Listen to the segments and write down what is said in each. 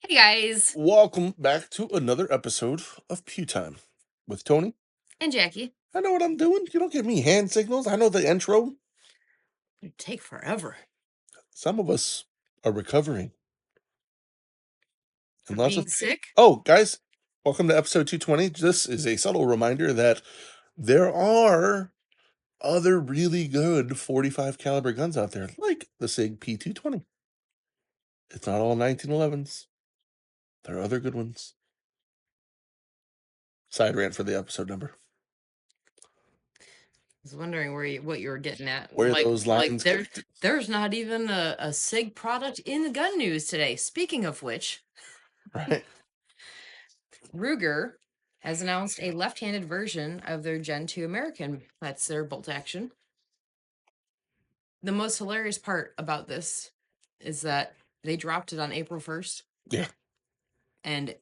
Hey guys. Welcome back to another episode of Pew Time with Tony and Jackie. I know what I'm doing. You don't give me hand signals. I know the intro. It'd take forever. Some of us are recovering. From being sick? Oh, guys, welcome to episode 220. This is a subtle reminder that there are other really good 45 caliber guns out there, like the SIG P220. It's not all 1911s. There are other good ones. Side rant for the episode number. I was wondering what you were getting at. Where those lines there's not even a SIG product in the gun news today. Speaking of which, right? Ruger has announced a left-handed version of their Gen 2 American. That's their bolt action. The most hilarious part about this is that they dropped it on April 1st. Yeah. And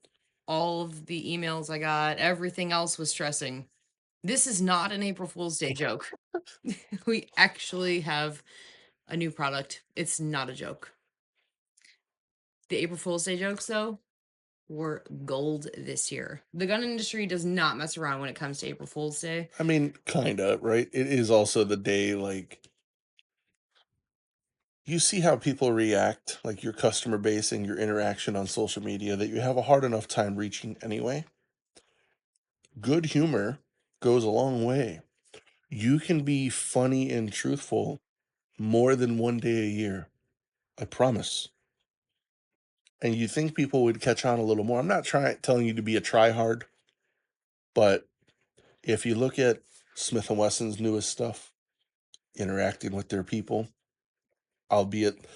all of the emails I got, everything else was stressing, this is not an April Fool's Day joke. We actually have a new product. It's not a joke. The April Fool's Day jokes, though, were gold this year. The gun industry does not mess around when it comes to April Fool's Day. I mean, kinda, right? It is also the day, like, you see how people react, like your customer base and your interaction on social media, that you have a hard enough time reaching anyway. Good humor goes a long way. You can be funny and truthful more than one day a year. I promise. And you think people would catch on a little more. I'm not telling you to be a tryhard, but if you look at Smith & Wesson's newest stuff, interacting with their people, albeit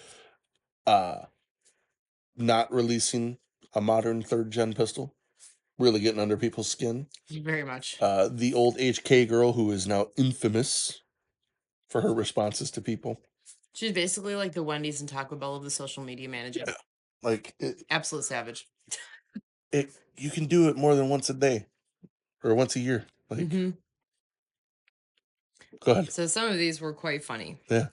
not releasing a modern third-gen pistol, really getting under people's skin. Very much. The old HK girl who is now infamous for her responses to people. She's basically like the Wendy's and Taco Bell of the social media manager. Yeah. Like, absolute savage. You can do it more than once a day or once a year. Like, go ahead. So some of these were quite funny. Yeah.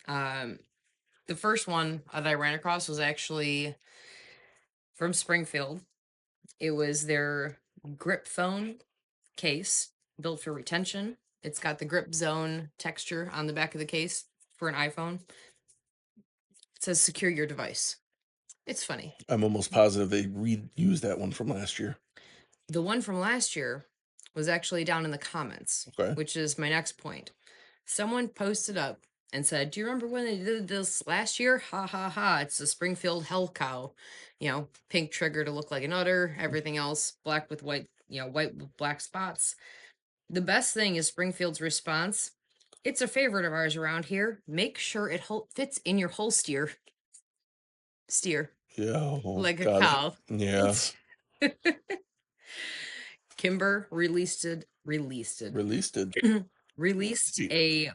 The first one that I ran across was actually from Springfield. It was their grip phone case built for retention. It's got the grip zone texture on the back of the case for an iPhone. It says secure your device. It's funny. I'm almost positive they reused that one from last year. The one from last year was actually down in the comments, okay, which is my next point. Someone posted up and said, do you remember when they did this last year? Ha ha ha. It's the Springfield Hell Cow. You know, pink trigger to look like an udder, everything else black with white, white with black spots. The best thing is Springfield's response. It's a favorite of ours around here. Make sure it fits in your holster. Steer. Yeah. Like a cow. Yeah. Kimber released a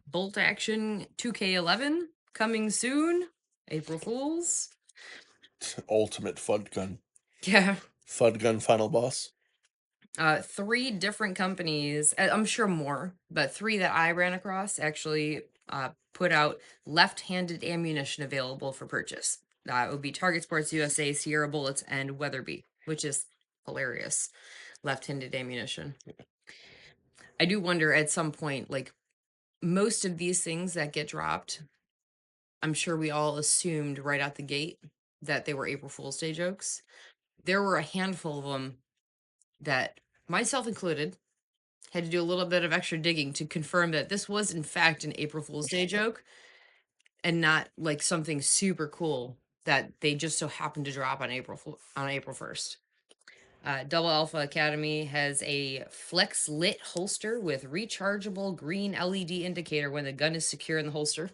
bolt action 2K11 coming soon. April Fools. Ultimate FUD gun. Yeah. FUD gun final boss. 3 different companies, I'm sure more, but 3 that I ran across actually put out left-handed ammunition available for purchase. It would be Target Sports USA, Sierra Bullets, and Weatherby, which is hilarious. Left-handed ammunition. I do wonder at some point, like, most of these things that get dropped, I'm sure we all assumed right out the gate that they were April Fool's Day jokes. There were a handful of them that, myself included, had to do a little bit of extra digging to confirm that this was in fact an April Fool's Day joke and not like something super cool that they just so happened to drop on April 1st. Double Alpha Academy has a flex lit holster with rechargeable green LED indicator when the gun is secure in the holster.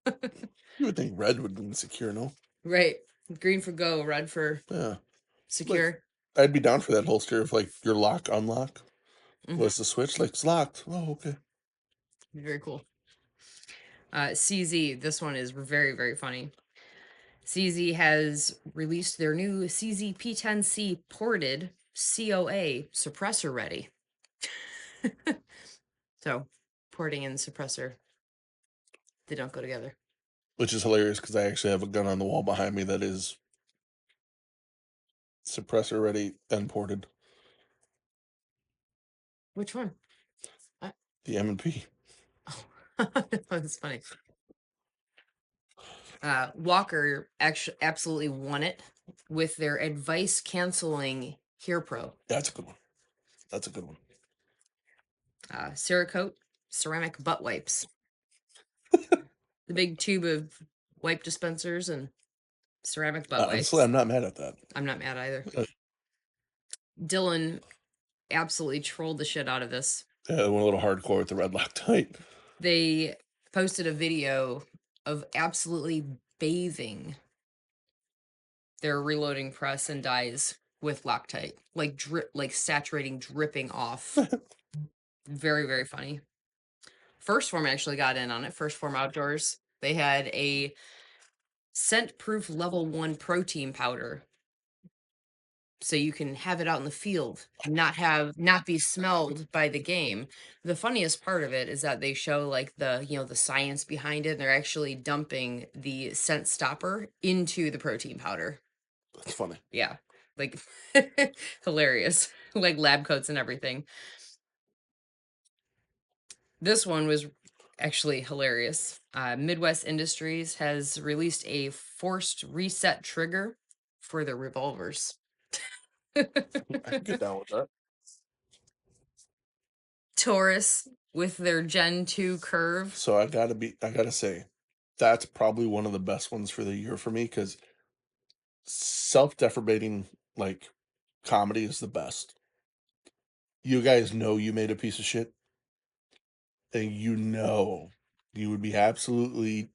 You would think red would be secure, no? Right. Green for go, red for secure. Like, I'd be down for that holster if, like, your lock unlock was the switch. Like, it's locked. Oh, okay. Very cool. CZ, this one is very, very funny. CZ has released their new CZ P10C ported COA suppressor ready. So, porting and suppressor, they don't go together. Which is hilarious because I actually have a gun on the wall behind me that is Suppressor ready and ported. Which one? The M&P. Oh, that's funny. Walker actually absolutely won it with their advice canceling Hear Pro. That's a good one. That's a good one. Cerakote ceramic butt wipes. The big tube of wipe dispensers and ceramic butt wipes. Honestly, I'm not mad at that. I'm not mad either. Uh, Dylan absolutely trolled the shit out of this. Yeah, went a little hardcore with the red Loctite. They posted a video of absolutely bathing their reloading press and dies with Loctite, like saturating, dripping off. Very, very funny. First Form actually got in on it. First Form Outdoors. They had a scent proof level 1 protein powder. So you can have it out in the field and not be smelled by the game. The funniest part of it is that they show like the science behind it. They're actually dumping the scent stopper into the protein powder. That's funny. Yeah. Like hilarious. Like lab coats and everything. This one was actually hilarious. Midwest Industries has released a forced reset trigger for their revolvers. I can get down with that. Taurus with their Gen 2 curve. So I gotta say, that's probably one of the best ones for the year for me, because self-deprecating like comedy is the best. You guys know you made a piece of shit, and you would be absolutely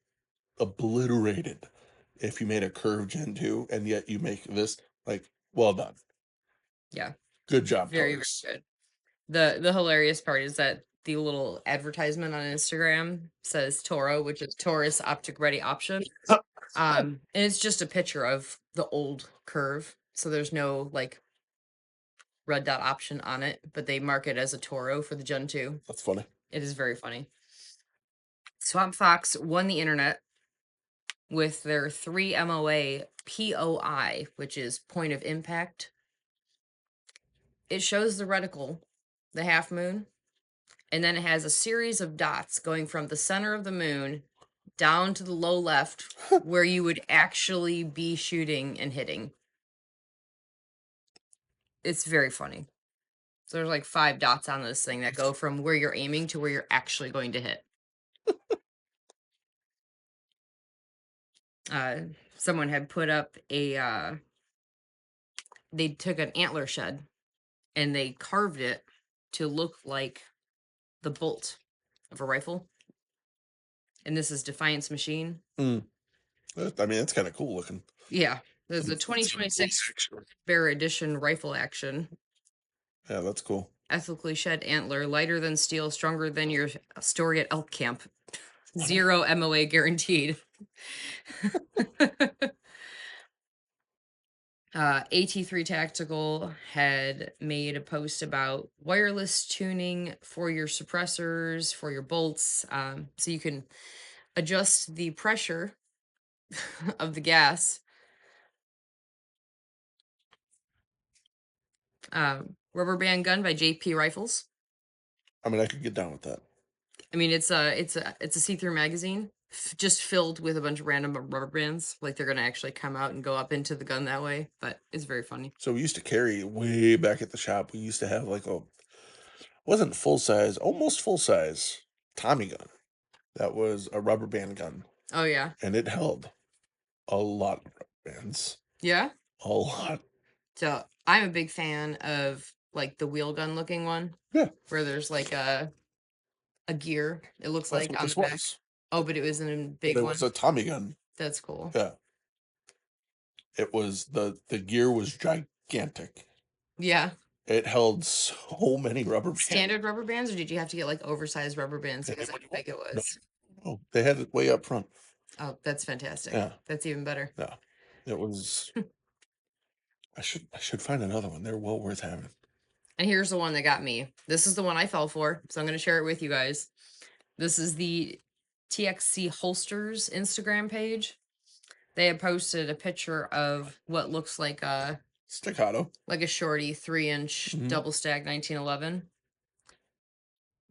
obliterated if you made a curve Gen 2, and yet you make this. Like, well done. Yeah. Good job, Very, Taurus. very good. The hilarious part is that the little advertisement on Instagram says Toro, which is Taurus Optic Ready Option. And it's just a picture of the old curve. So there's no like red dot option on it, but they mark it as a Toro for the Gen 2. That's funny. It is very funny. Swamp Fox won the internet with their 3 MOA POI, which is point of impact. It shows the reticle, the half moon, and then it has a series of dots going from the center of the moon down to the low left where you would actually be shooting and hitting. It's very funny. So there's like 5 dots on this thing that go from where you're aiming to where you're actually going to hit. Someone had put up they took an antler shed and they carved it to look like the bolt of a rifle. And this is Defiance Machine. I mean, it's kind of cool looking. Yeah. There's a 2026 Bear Edition rifle action. Yeah, that's cool. Ethically shed antler, lighter than steel, stronger than your story at elk camp. 0 MOA guaranteed. AT3 Tactical had made a post about wireless tuning for your suppressors, for your bolts, so you can adjust the pressure of the gas. Rubber band gun by JP Rifles. I mean, I could get down with that. I mean, it's a see-through magazine, just filled with a bunch of random rubber bands. Like they're gonna actually come out and go up into the gun that way, but it's very funny. So we used to carry way back at the shop. We used to have like wasn't full size, almost full size Tommy gun. That was a rubber band gun, Oh yeah, and it held a lot of rubber bands. yeah. A lot. So I'm a big fan of like the wheel gun looking one. Yeah. Where there's like a gear. It looks That's like what on this the back. was. Oh, but it was in a big But it one. was a Tommy gun. That's cool. Yeah. It was the gear was gigantic. Yeah. It held so many rubber bands. Standard rubber bands, or did you have to get like oversized rubber bands because how big it was? Oh, they had it way up front. Oh, that's fantastic. Yeah. That's even better. Yeah. It was I should find another one. They're well worth having. And here's the one that got me. This is the one I fell for, so I'm going to share it with you guys. This is the TXC Holsters Instagram page. They had posted a picture of what looks like a Staccato. like a shorty 3-inch Hmm. double stack 1911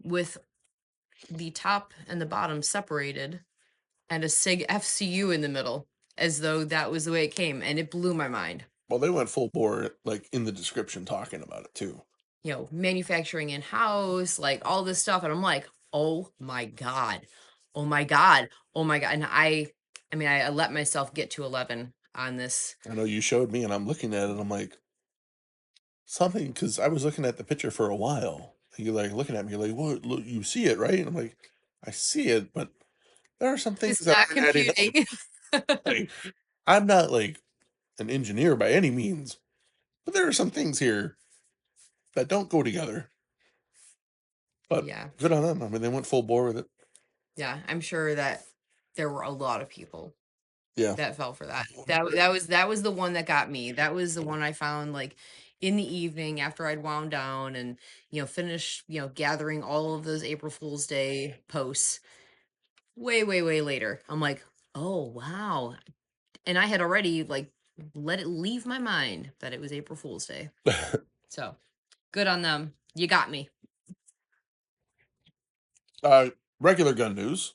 with the top and the bottom separated and a SIG FCU in the middle, as though that was the way it came, and it blew my mind. Well, they went full bore, like in the description, talking about it too. Manufacturing in house, like all this stuff, and I'm like, oh my god, oh my god, oh my god, and I let myself get to 11 on this. I know you showed me, and I'm looking at it. I'm like, something, because I was looking at the picture for a while. And you're like looking at me, you're like, "What? Look, you see it, right?" And I'm like, "I see it, but there are some things It's that not aren't adding up." computing. Like, I'm not like an engineer by any means, but there are some things here that don't go together. But Yeah, good on them. I mean, they went full bore with it. yeah, I'm sure that there were a lot of people Yeah. that fell for that. That was the one that got me. That was the one I found, like, in the evening after I'd wound down and, finished, gathering all of those April Fool's Day posts way, way, way later. I'm like, "Oh, wow." And I had already, like, let it leave my mind that it was April Fool's Day. So, good on them. You got me. uh, Regular gun news.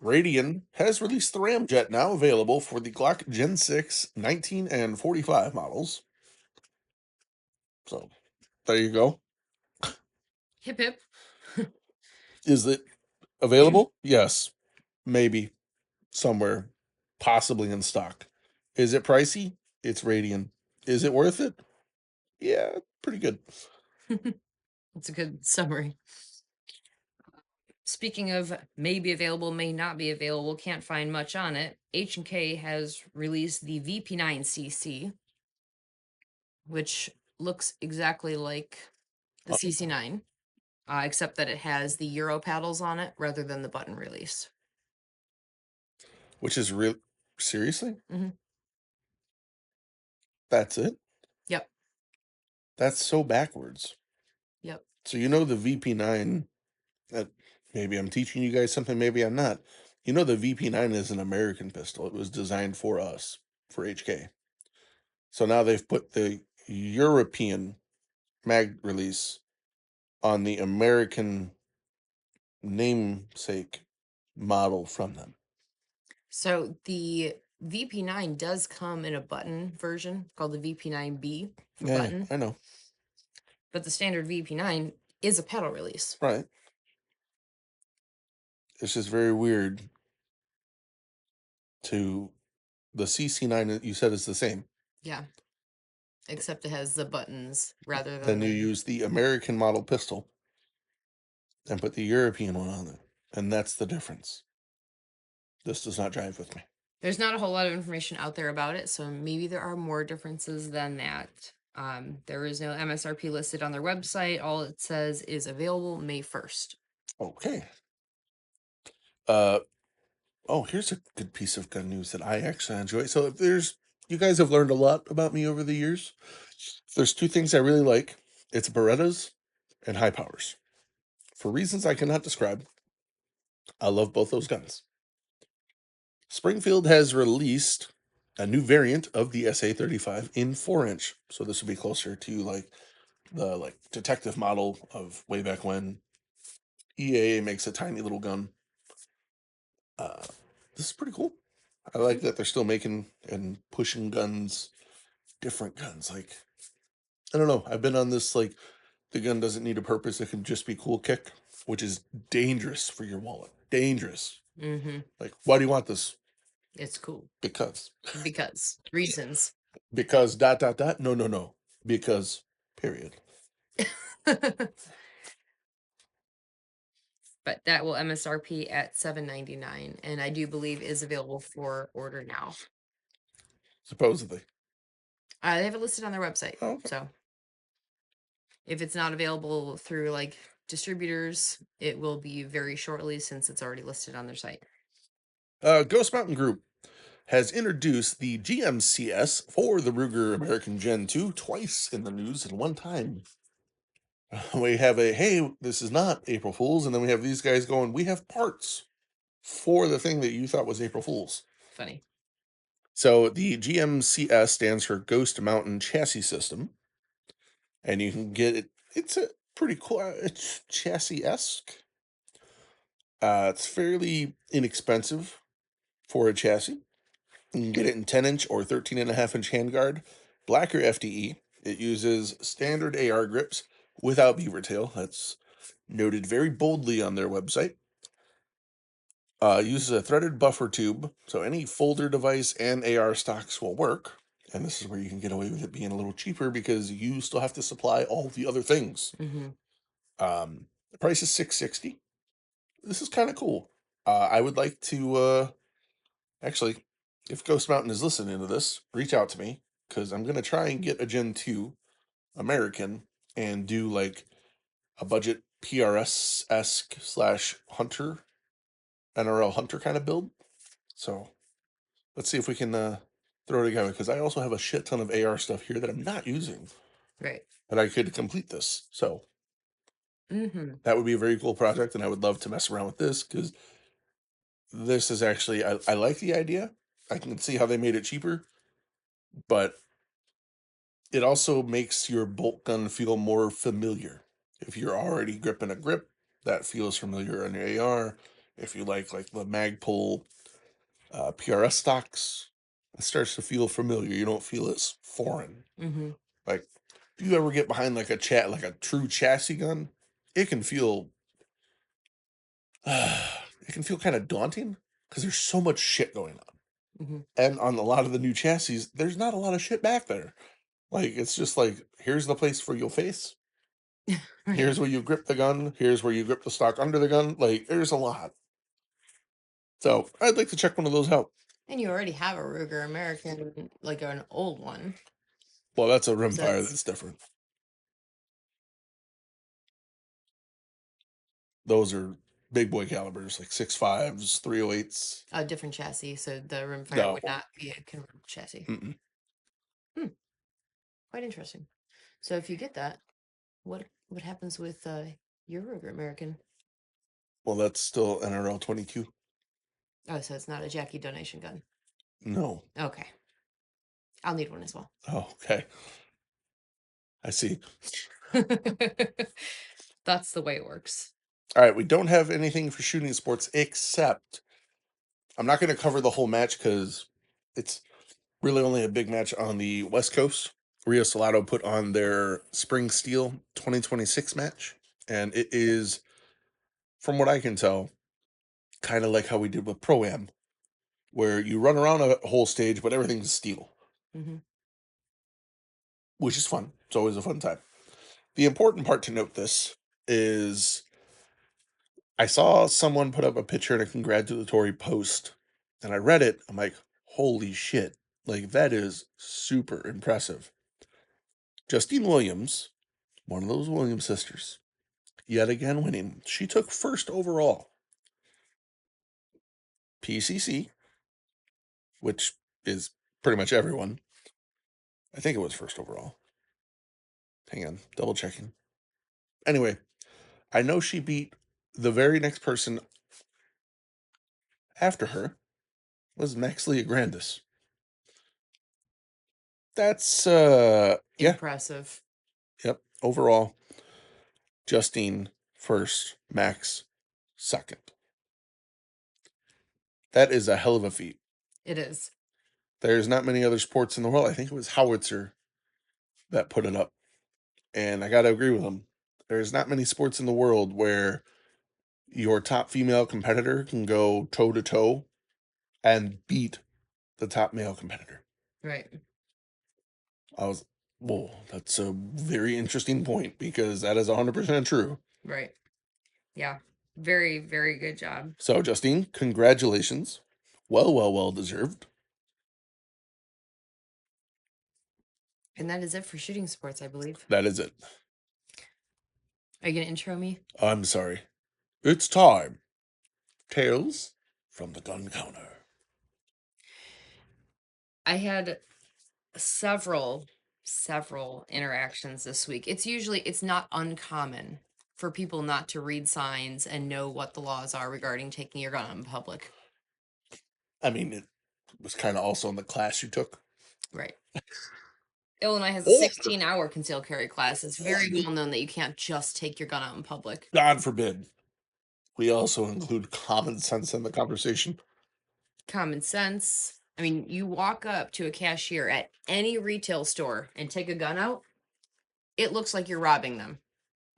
Radian has released the ramjet now available for the Glock Gen 6, 19, and 45 models. So there you go. Hip hip. Is it available? Yes. Maybe somewhere, possibly in stock. Is it pricey? It's Radian. Is it worth it? Yeah, pretty good. That's a good summary. Speaking of may be available, may not be available, can't find much on it. H&K has released the VP9CC, which looks exactly like the Uh, CC9, except that it has the Euro paddles on it rather than the button release. which is real. Seriously? Hmm. That's it? Yep. That's so backwards. Yep. So you know the VP9, that maybe I'm teaching you guys something, maybe I'm not. You know the VP9 is an American pistol. It was designed for us, for HK. So now they've put the European mag release on the American namesake model from them. So the VP9 does come in a button version called the VP9B for Yeah, button, I know. but the standard VP9 is a paddle release. Right. It's just very weird to the CC9 that you said is the same. Yeah, except it has the buttons rather than Then you the. use the American model pistol and put the European one on it. And that's the difference. This does not jive with me. There's not a whole lot of information out there about it, so maybe there are more differences than that. There is no MSRP listed on their website. All it says is available May 1st. Okay. Uh oh, here's a good piece of gun news that I actually enjoy. So if there's you guys have learned a lot about me over the years. If there's two things I really like, it's Berettas and high powers. For reasons I cannot describe, I love both those guns. Springfield has released a new variant of the SA-35 in 4-inch. So this would be closer to like the detective model of way back when. EAA makes a tiny little gun. Uh, this is pretty cool. I like that they're still making and pushing guns, different guns. Like, I don't know. I've been on this, like, the gun doesn't need a purpose. It can just be cool kick, which is dangerous for your wallet. Dangerous. Mm-hmm. Like, why do you want this? It's cool Because. because reasons. Because dot dot dot. No, no, no. Because period. But that will MSRP at $7.99, and I do believe is available for order now. Supposedly. They have it listed on their website, Oh, okay. so if it's not available through like distributors, it will be very shortly since it's already listed on their site. Ghost Mountain Group has introduced the GMCS for the Ruger American Gen 2 twice in the news in one time. We have a, hey, this is not April Fool's, and then we have these guys going, we have parts for the thing that you thought was April Fool's. Funny. So the GMCS stands for Ghost Mountain Chassis System, and you can get it. It's a pretty cool. It's chassis-esque. It's fairly inexpensive for a chassis. You can get it in 10-inch or 13.5-inch handguard, black or FDE. It uses standard AR grips without beaver tail. That's noted very boldly on their website. Uses a threaded buffer tube, so any folder device and AR stocks will work. And this is where you can get away with it being a little cheaper because you still have to supply all the other things. Mm-hmm. The price is $660. This is kind of cool. I would like to actually, if Ghost Mountain is listening to this, reach out to me because I'm gonna try and get a Gen 2 American and do like a budget PRS esque slash hunter NRL hunter kind of build. So let's see if we can throw it together because I also have a shit ton of AR stuff here that I'm not using Right. that I could complete this. So Mm-hmm. that would be a very cool project, and I would love to mess around with this because this is actually I like the idea. I can see how they made it cheaper, but it also makes your bolt gun feel more familiar. If you're already gripping a grip, that feels familiar on your AR. If you like the Magpul PRS stocks, it starts to feel familiar. You don't feel as foreign. Mm-hmm. Like if you ever get behind like a true chassis gun, it can feel it can feel kind of daunting because there's so much shit going on. Mm-hmm. And on a lot of the new chassis, there's not a lot of shit back there. Like it's just like here's the place for your face. Right. Here's where you grip the gun. Here's where you grip the stock under the gun. Like there's a lot. So I'd like to check one of those out. And you already have a Ruger American, like an old one. Well, that's a So rimfire it's that's different. Those are big boy calibers, like 6.5s, 308s. a different chassis, so the rimfire No. would not be a convertible chassis. Mm-mm. Hmm. Quite interesting. So if you get that, what happens with your Ruger American? Well, that's still NRL 22. Oh, so it's not a Jackie donation gun. No. Okay. I'll need one as well. Oh, okay. I see. That's the way it works. All right, we don't have anything for shooting sports except I'm not going to cover the whole match because it's really only a big match on the West Coast. Rio Salado put on their Spring Steel 2026 match, and it is, from what I can tell, kind of like how we did with Pro Am, where you run around a whole stage, but everything's steel, Mm-hmm. which is fun. It's always a fun time. The important part to note this is I saw someone put up a picture in a congratulatory post, and I read it. I'm like, holy shit. Like, that is super impressive. Justine Williams, one of those Williams sisters, yet again winning. She took first overall. PCC, which is pretty much everyone. I think it was first overall. Hang on, double checking. Anyway, I know she beat the very next person after her was Max Leah Grandis. That's yeah, Impressive. yep. Overall, Justine first, Max second. That is a hell of a feat. It is. There's not many other sports in the world. I think it was Howitzer that put it up. And I got to agree with him. There's not many sports in the world where your top female competitor can go toe to toe and beat the top male competitor. Right. I was, whoa, that's a very interesting point because that is 100% true. Right. Yeah. Very, very good job. So, Justine, congratulations. Well deserved. And that is it for shooting sports, I believe. That is it. Are you gonna intro me? I'm sorry. It's time. Tales from the gun counter. I had several interactions this week. It's not uncommon for people not to read signs and know what the laws are regarding taking your gun out in public. I mean, was kind of also in the class you took. Right. Illinois has a Or, 16-hour concealed carry class. It's very well known that you can't just take your gun out in public. God forbid, we also include common sense in the conversation. Common sense. I mean, you walk up to a cashier at any retail store and take a gun out, it looks like you're robbing them.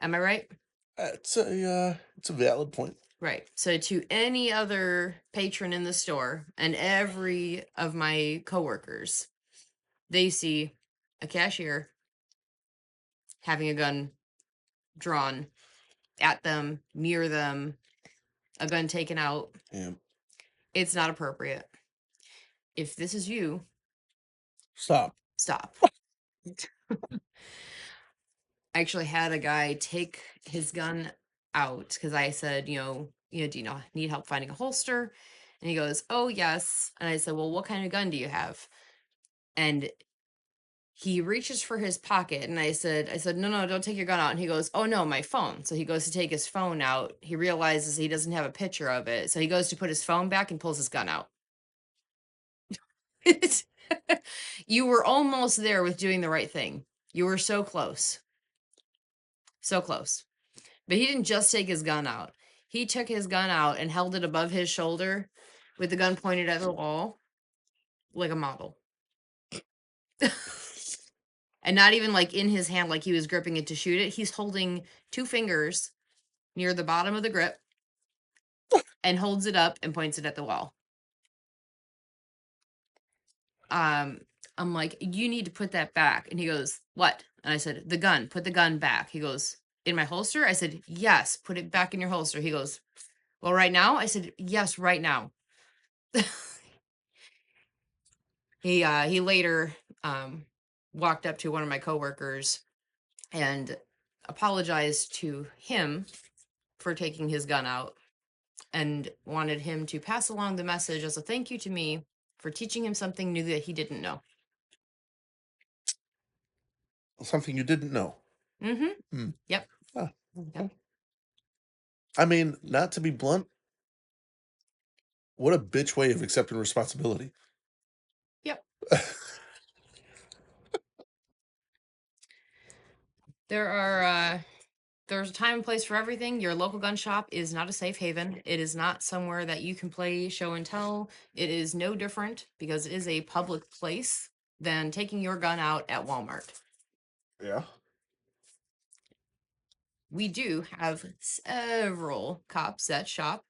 Am I right? It's a valid point. Right. So to any other patron in the store and every of my coworkers, they see a cashier having a gun drawn at them, near them, a gun taken out. Yeah. It's not appropriate. If this is you, Stop. stop. I actually had a guy take his gun out because I said, do you know need help finding a holster? And he goes, "Oh yes." And I said, "Well, what kind of gun do you have?" And he reaches for his pocket, and I said, "No, no, don't take your gun out." And he goes, "Oh no, my phone." So he goes to take his phone out. He realizes he doesn't have a picture of it. So he goes to put his phone back and pulls his gun out. You were almost there with doing the right thing. You were so close. So close. But he didn't just take his gun out. He took his gun out and held it above his shoulder with the gun pointed at the wall like a model. And not even like in his hand, like he was gripping it to shoot it. He's holding two fingers near the bottom of the grip and holds it up and points it at the wall. I'm like, "You need to put that back." And he goes, "What?" And I said, "The gun, put the gun back." He goes, "In my holster?" I said, "Yes, put it back in your holster." He goes, "Well, right now?" I said, "Yes, right now." He later walked up to one of my coworkers and apologized to him for taking his gun out and wanted him to pass along the message as a thank you to me for teaching him something new that he didn't know. Something you didn't know. Mm-hmm. Hmm. Yep. Ah, okay. Yep. I mean, not to be blunt, what a bitch way of accepting responsibility. Yep. There's a time and place for everything. Your local gun shop is not a safe haven. It is not somewhere that you can play show and tell. It is no different because it is a public place than taking your gun out at Walmart. Yeah. We do have several cops that shop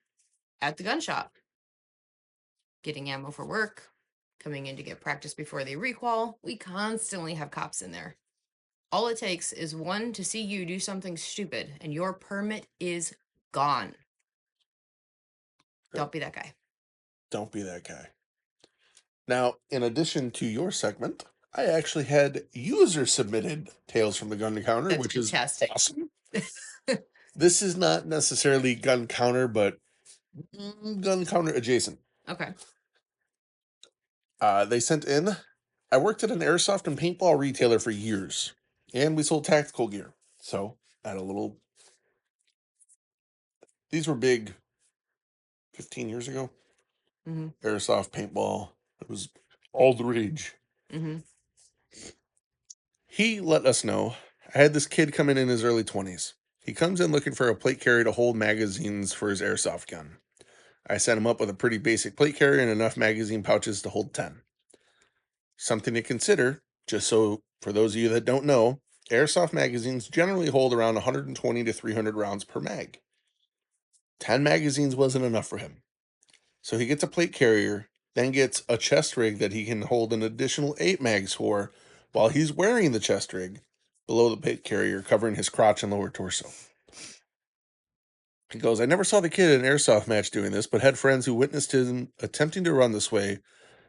at the gun shop, getting ammo for work, coming in to get practice before they requal. We constantly have cops in there. All it takes is one to see you do something stupid and your permit is gone. Don't be that guy. Don't be that guy. Now, in addition to your segment, I actually had user submitted Tales from the Gun Encounter, That's which is fantastic. awesome. This is not necessarily gun counter, but gun counter adjacent. Okay. They sent in, I worked at an airsoft and paintball retailer for years, and we sold tactical gear. So, at a little, these were big 15 years ago. Mm-hmm. Airsoft, paintball, it was all the rage. Mm-hmm. He let us know, I had this kid come in his early 20s. He comes in looking for a plate carrier to hold magazines for his airsoft gun. I set him up with a pretty basic plate carrier and enough magazine pouches to hold 10. Something to consider, just so for those of you that don't know, airsoft magazines generally hold around 120 to 300 rounds per mag. 10 magazines wasn't enough for him. So he gets a plate carrier, then gets a chest rig that he can hold an additional 8 mags for while he's wearing the chest rig below the plate carrier, covering his crotch and lower torso. He goes, I never saw the kid in an airsoft match doing this, but had friends who witnessed him attempting to run this way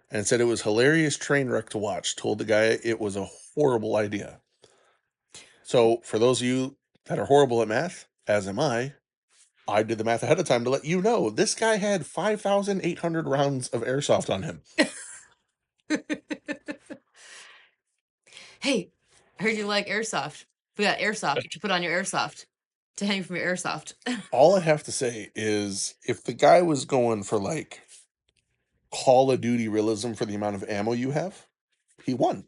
and said it was hilarious train wreck to watch. Told the guy it was a horrible idea. So for those of you that are horrible at math, as am I did the math ahead of time to let you know this guy had 5,800 rounds of airsoft on him. Hey, I heard you like airsoft. We got airsoft to put on your airsoft to hang from your airsoft. All I have to say is if the guy was going for like Call of Duty realism for the amount of ammo you have, he won.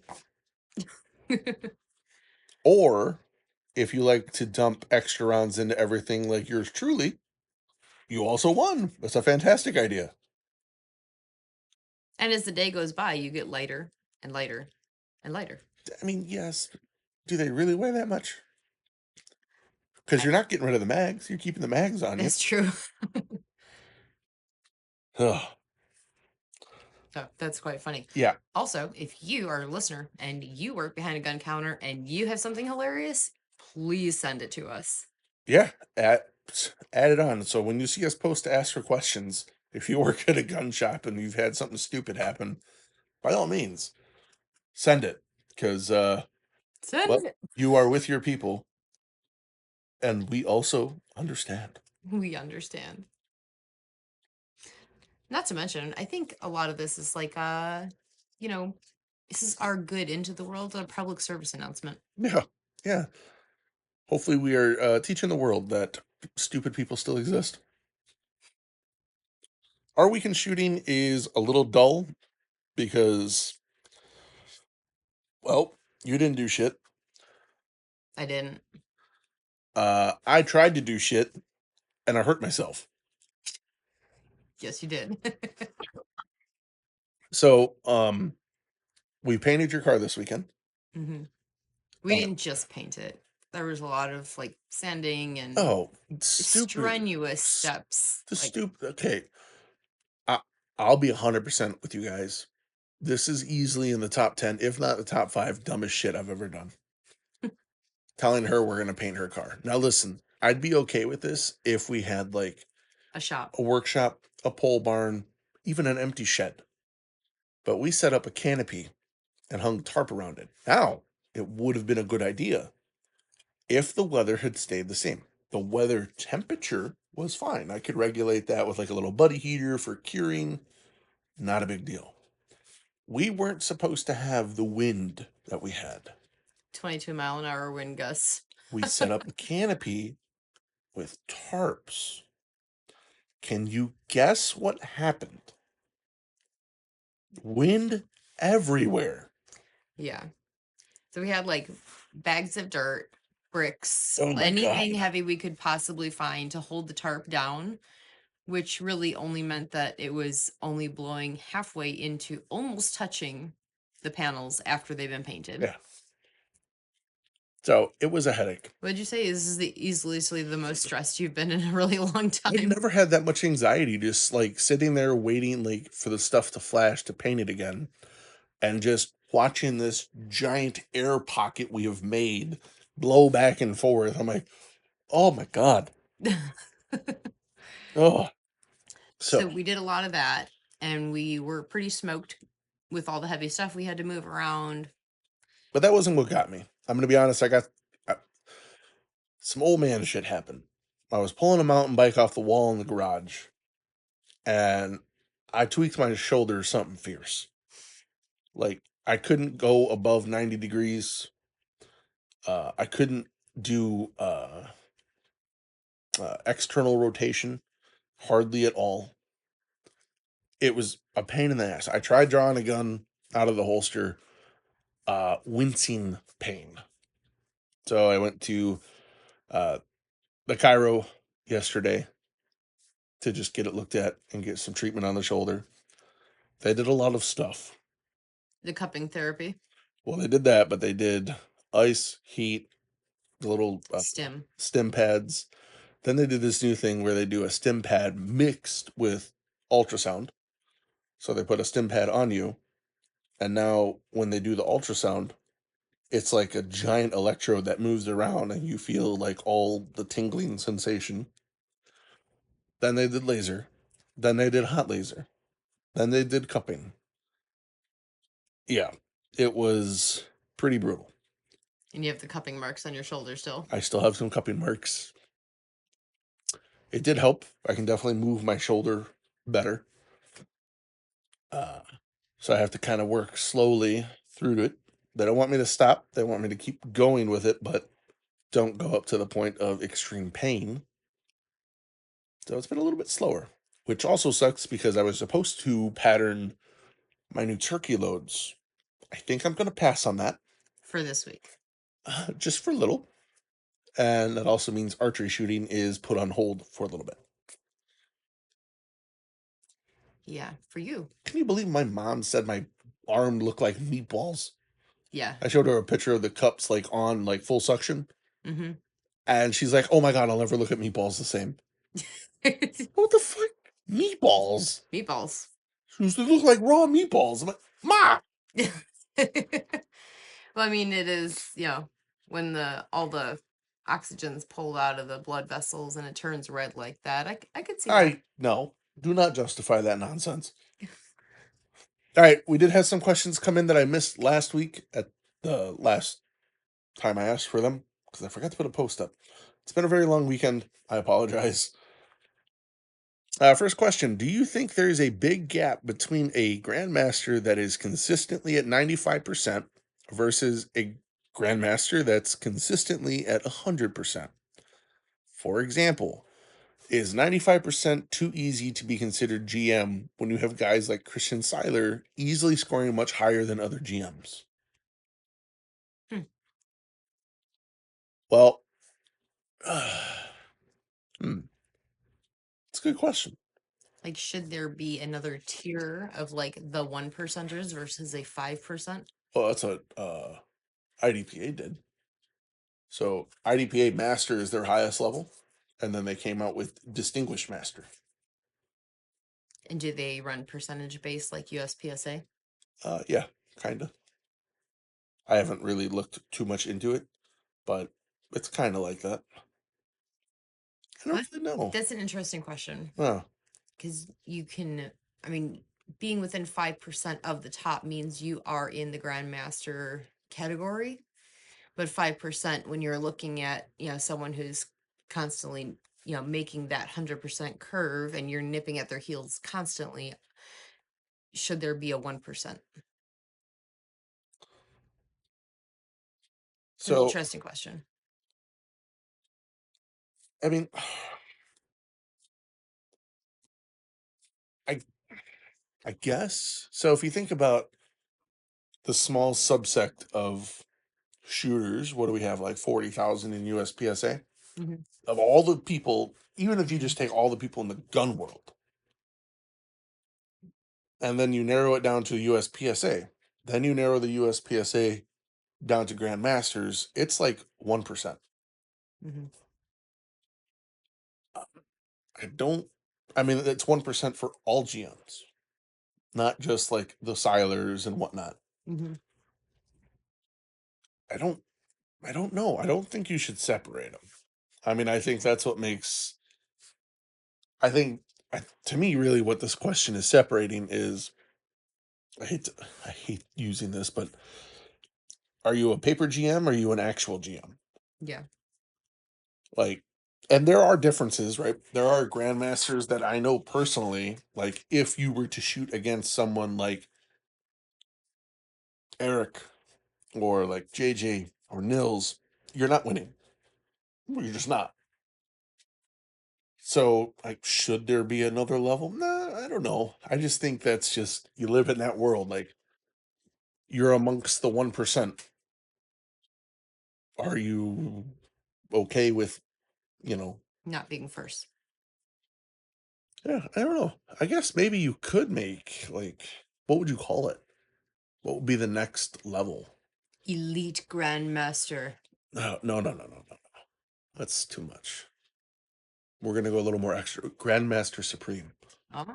Or if you like to dump extra rounds into everything like yours truly, you also won. That's a fantastic idea. And as the day goes by, you get lighter and lighter and lighter. I mean, yes. Do they really weigh that much? Because you're not getting rid of the mags. You're keeping the mags on you. That's true. Ugh. So that's quite funny. Yeah. Also, if you are a listener and you work behind a gun counter and you have something hilarious, please send it to us. Yeah. Add it on. So when you see us post to ask for questions, if you work at a gun shop and you've had something stupid happen, by all means, send it. Because, Send well, it. you are with your people. And we also understand. We understand. Not to mention, I think a lot of this is like, you know, this is our good into the world, a public service announcement. Yeah. Yeah. Hopefully we are teaching the world that stupid people still exist. Our weekend shooting is a little dull because, well, you didn't do shit. I didn't. I tried to do shit and I hurt myself. Yes, you did. So, we painted your car this weekend. hmm We didn't just paint it. There was a lot of like sanding and Oh, stupid. strenuous steps. The Like, stupid. Okay. I, I'll be 100% with you guys. This is easily in the top 10, if not the top 5 dumbest shit I've ever done. Telling her we're going to paint her car. Now, listen, I'd be okay with this if we had like a shop. a workshop, a pole barn, even an empty shed. But we set up a canopy and hung tarp around it. Now, it would have been a good idea if the weather had stayed the same. The weather temperature was fine. I could regulate that with like a little buddy heater for curing. Not a big deal. We weren't supposed to have the wind that we had. 22-mile-an-hour wind gusts. We set up a canopy with tarps. Can you guess what happened? Wind everywhere. Yeah. So we had like bags of dirt, bricks, Oh my anything God. heavy we could possibly find to hold the tarp down, which really only meant that it was only blowing halfway into almost touching the panels after they've been painted. Yeah. So it was a headache. What did you say? This is the easily the most stressed you've been in a really long I've time. never had that much anxiety just like sitting there waiting like for the stuff to flash to paint it again and just watching this giant air pocket we have made blow back and forth. I'm like, oh my God. Oh. So So, we did a lot of that, and we were pretty smoked with all the heavy stuff we had to move around. but that wasn't what got me. I'm gonna be honest, some old man shit happened. I was pulling a mountain bike off the wall in the garage and I tweaked my shoulder something fierce. Like I couldn't go above 90 degrees. I couldn't do external rotation hardly at all. It was a pain in the ass. I tried drawing a gun out of the holster, wincing pain. So I went to uh, the Cairo yesterday to just get it looked at and get some treatment on the shoulder. They did a lot of stuff. The cupping therapy, Well, they did that, but they did ice, heat, the little stim. stim pads. Then they did this new thing where they do a stim pad mixed with ultrasound. So they put a stim pad on you, and now when they do the ultrasound, it's like a giant electrode that moves around, and you feel like all the tingling sensation. Then they did laser. Then they did hot laser. Then they did cupping. Yeah, it was pretty brutal. And you have the cupping marks on your shoulder still. I still have some cupping marks. It did help. I can definitely move my shoulder better. Uh, so I have to kind of work slowly through it. They don't want me to stop. They want me to keep going with it, but don't go up to the point of extreme pain. So it's been a little bit slower. which also sucks because I was supposed to pattern my new turkey loads. I think I'm going to pass on that for this week. just for a little. And that also means archery shooting is put on hold for a little bit. Yeah, for you. Can you believe my mom said my arm looked like meatballs? Yeah. I showed her a picture of the cups like on like full suction. Mm-hmm. And she's like, oh my God, I'll never look at meatballs the same. What the fuck? Meatballs? Meatballs. They look like raw meatballs. I'm like, Ma! Well, I mean, it is, when all the oxygen's pulled out of the blood vessels and it turns red like that. I could see that. No, do not justify that nonsense. All right, we did have some questions come in that I missed last week at the last time I asked for them because I forgot to put a post up. It's been a very long weekend. I apologize. First question: do you think there is a big gap between a grandmaster that is consistently at 95% versus a grandmaster that's consistently at 100%? For example, is 95% too easy to be considered GM when you have guys like Christian Seiler easily scoring much higher than other GMs? Hmm. Well, it's a good question. Like, should there be another tier of like the 1%ers versus a 5%? Well, that's what IDPA did. So IDPA Master is their highest level, and then they came out with Distinguished Master. And do they run percentage based like USPSA? Yeah, kind of. I haven't really looked too much into it, but it's kind of like that. I don't really know. That's an interesting question. Oh, Because I mean, being within 5% of the top means you are in the grandmaster category. But 5% when you're looking at, someone who's constantly, making that 100% curve and you're nipping at their heels constantly, should there be a 1%? It's an so interesting question. I mean, I I guess so. If you think about the small subsect of shooters, what do we have? Like 40,000 in USPSA. Mm-hmm. Of all the people, even if you just take all the people in the gun world, and then you narrow it down to USPSA, then you narrow the USPSA down to grandmasters, it's like 1%. Mm-hmm. I don't. I mean, it's 1% for all GMs, not just like the Silers and whatnot. Mm-hmm. I don't. I don't know. I don't think you should separate them. I mean, I think that's what makes. I think, to me, really, what this question is separating is. I hate using this, but are you a paper GM or are you an actual GM? Yeah. Like, and there are differences, right? There are grandmasters that I know personally. Like, if you were to shoot against someone like Eric or like JJ or Nils, you're not winning. You're just not. So, like, should there be another level? Nah, I don't know. I just think that's just you live in that world. Like, you're amongst the 1%. Are you okay with, you know? Not being first. Yeah, I don't know. I guess maybe you could make like what would you call it? What would be the next level? Elite grandmaster. No, no, no, no, no, no. That's too much. We're gonna go a little more extra. Grandmaster Supreme. Oh,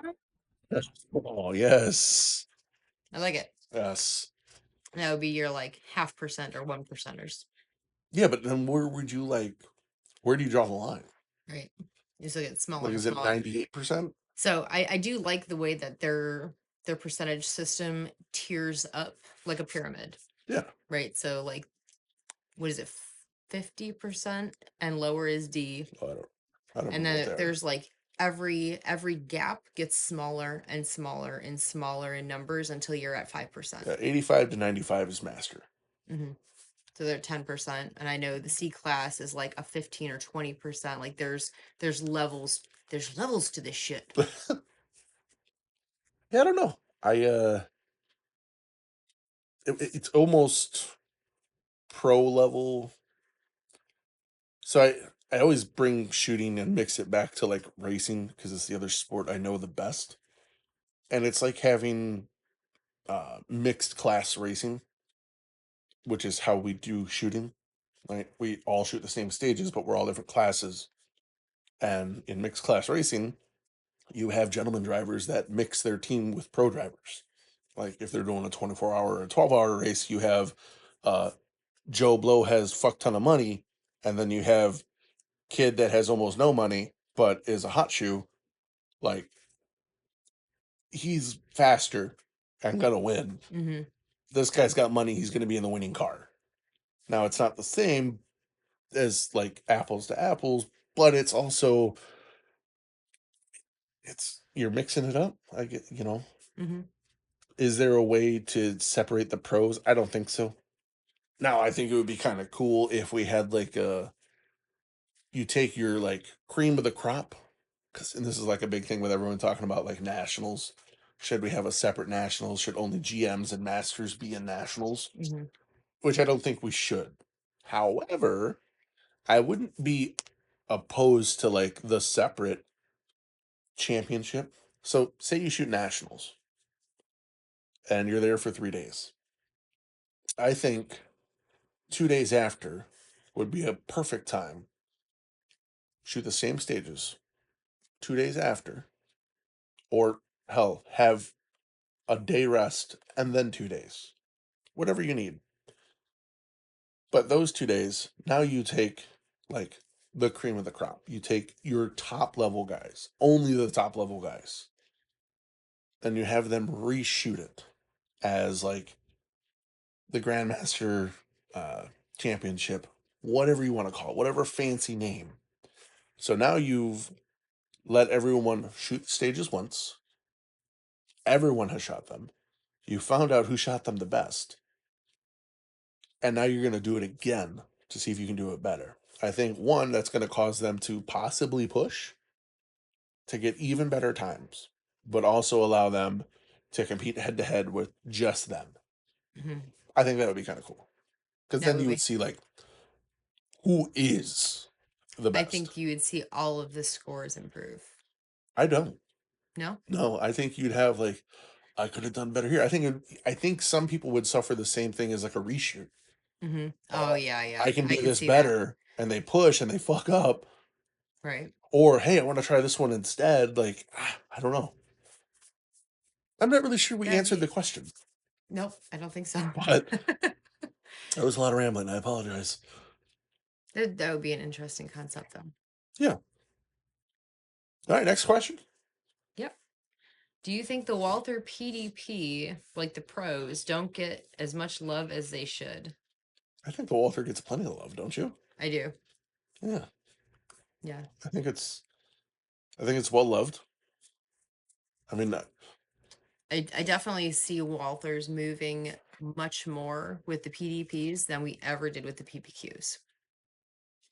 Oh yes, I like it. yes. That would be your like 0.5% or 1%ers, Yeah, but then where would you like? Where do you draw the line? right? You still get smaller Like, and is it smaller. 98%? So I do like the way that their percentage system tiers up like a pyramid, Yeah. right? So like, what is it, 50% and lower is D, Oh, I don't and know what then they are. there's like every gap gets smaller and smaller and smaller in numbers until you're at 5%. Yeah, 85 to 95 is master. Mm-hmm. So they're 10%, and I know the C class is like a 15 or 20%. Like there's levels There's levels to this shit. Yeah, I don't know. It's almost pro level. So I always bring shooting and mix it back to like racing because it's the other sport I know the best. And it's like having mixed class racing, which is how we do shooting. Right? We all shoot the same stages, but we're all different classes. And in mixed class racing, you have gentleman drivers that mix their team with pro drivers. Like if they're doing a 24-hour or a 12-hour race, you have uh, Joe Blow has fuck ton of money, and then you have kid that has almost no money but is a hot shoe. Like he's faster and gonna win. Mm-hmm. This guy's got money, he's gonna be in the winning car. Now it's not the same as like apples to apples, but it's also it's you're mixing it up. I get Mm-hmm. Is there a way to separate the pros? I don't think so. Now I think it would be kind of cool if we had like a you take your like cream of the crop because and this is like a big thing with everyone talking about like nationals. Should we have a separate nationals? Should only GMs and masters be in nationals? Mm-hmm. Which I don't think we should. However, I wouldn't be opposed to like the separate championship. So say you shoot nationals and you're there for 3 days. I think 2 days after would be a perfect time. Shoot the same stages 2 days after, or hell, have a day rest and then 2 days, whatever you need. But those 2 days, now you take like the cream of the crop. You take your top level guys, only the top level guys, and you have them reshoot it as like the Grandmaster uh, Championship, whatever you want to call it, whatever fancy name. So now you've let everyone shoot the stages once. Everyone has shot them. You found out who shot them the best. And now you're going to do it again to see if you can do it better. I think one, that's going to cause them to possibly push to get even better times, but also allow them to compete head to head with just them. Mm-hmm. I think that would be kind of cool because That then would you would be. see like who is the I best. think you would see all of the scores improve. I don't. No? No, I think you'd have like I could have done better here. I think some people would suffer the same thing as like a reshoot. Mm-hmm. Oh, Oh, yeah, yeah. I can I do could this see that. better, and they push and they fuck up, Right. or hey, I want to try this one instead. Like I don't know. I'm not really sure we That'd answered be. the question, Nope, I don't think so. but that was a lot of rambling. I apologize. That would be an interesting concept, though. Yeah. All right, next question. Yep. Do you think the Walther PDP, like the pros, don't get as much love as they should? I think the Walther gets plenty of love, don't you? I do. Yeah, Yeah. I think it's well loved. I mean, I definitely see Walther's moving much more with the PDPs than we ever did with the PPQs.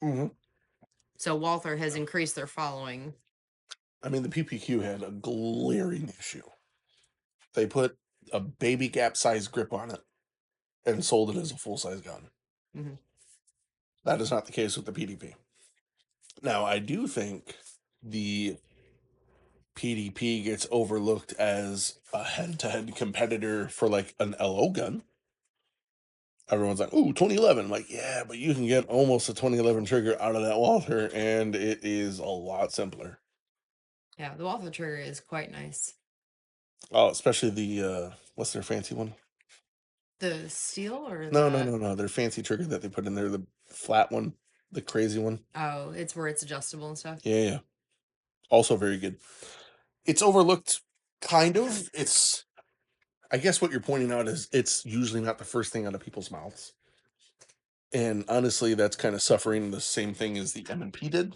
mhm. So Walther has increased their following. I mean, the PPQ had a glaring issue. They put a baby gap size grip on it and sold it as a full size gun. Mm-hmm. That is not the case with the PDP. Now, I do think the PDP gets overlooked as a head to head competitor for like an LO gun. Everyone's like, "Ooh, 2011." I'm like, yeah, but you can get almost a 2011 trigger out of that Walther, and it is a lot simpler. Yeah, the Walther trigger is quite nice. Oh, especially the what's their fancy one? The steel or No, no, the no, no. Their fancy trigger that they put in there, the flat one, the crazy one. oh, it's where it's adjustable and stuff. Yeah, yeah. Also very good. It's overlooked, kind of. It's I guess what you're pointing out is it's usually not the first thing out of people's mouths. And honestly, that's kind of suffering the same thing as the M&P did.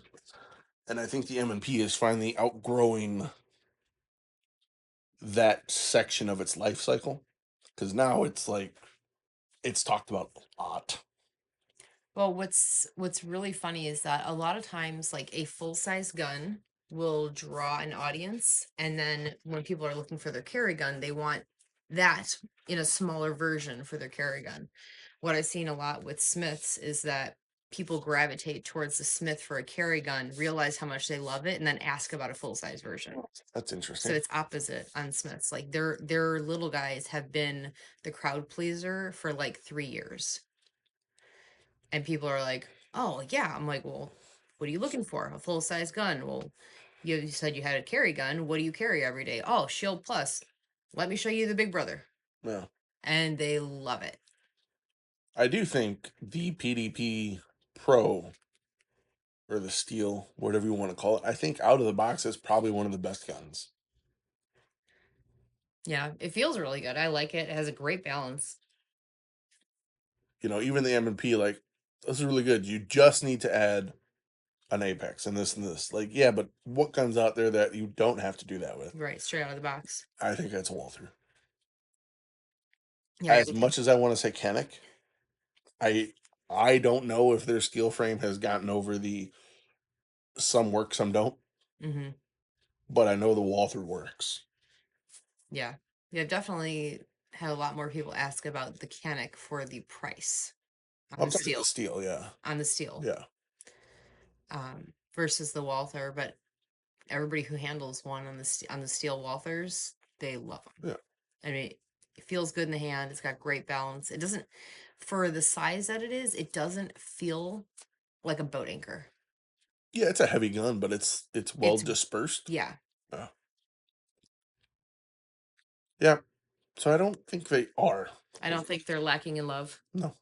And I think the M&P is finally outgrowing that section of its life cycle because now it's like it's talked about a lot. Well, what's really funny is that a lot of times like a full-size gun will draw an audience. And then when people are looking for their carry gun, they want that in a smaller version for their carry gun. What I've seen a lot with Smiths is that people gravitate towards the Smith for a carry gun, realize how much they love it, and then ask about a full size version. That's So interesting. it's opposite on Smiths. Like their little guys have been the crowd pleaser for like 3 years. And people are like, "Oh, yeah." I'm like, "Well, what are you looking for? A full size gun?" "Well, you said you had a carry gun. What do you carry every day?" "Oh, Shield Plus." "Let me show you the big brother." Yeah. And they love it. I do think the PDP Pro or the Steel, whatever you want to call it, I think out of the box is probably one of the best guns. Yeah, it feels really good. I like it. It has a great balance. Even the M&P, like, this is really good. You just need to add an Apex and this and this. Like, yeah, but what guns out there that you don't have to do that with? Right, straight out of the box. I think that's a Walther. Yeah, As much as I want to say Kennick, I I don't know if their steel frame has gotten over the some work, some don't, hmm but I know the Walther works. Yeah. Yeah, I've definitely had a lot more people ask about the Canic for the price on I'm the talking steel. the steel, yeah. On the steel. Yeah. Versus the Walther, but everybody who handles one on on the steel Walthers, they love them. Yeah. I mean, it feels good in the hand. It's got great balance. It doesn't, for the size that it is, it doesn't feel like a boat anchor. Yeah, it's a heavy gun, but it's well It's dispersed. Yeah. Yeah. Yeah. So I don't think they are. I don't think they're lacking in love. No.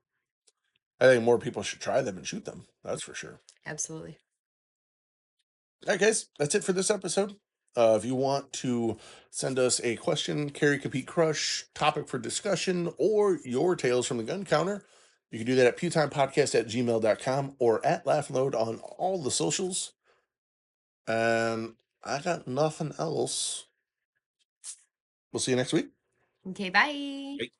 I think more people should try them and shoot them. That's for sure. Absolutely. All right, guys, that's it for this episode. If you want to send us a question, carry, compete, crush, topic for discussion, or your tales from the gun counter, you can do that at pewtimepodcast@gmail.com or at laughload on all the socials. And I got nothing else. We'll see you next week. Okay, bye. Bye.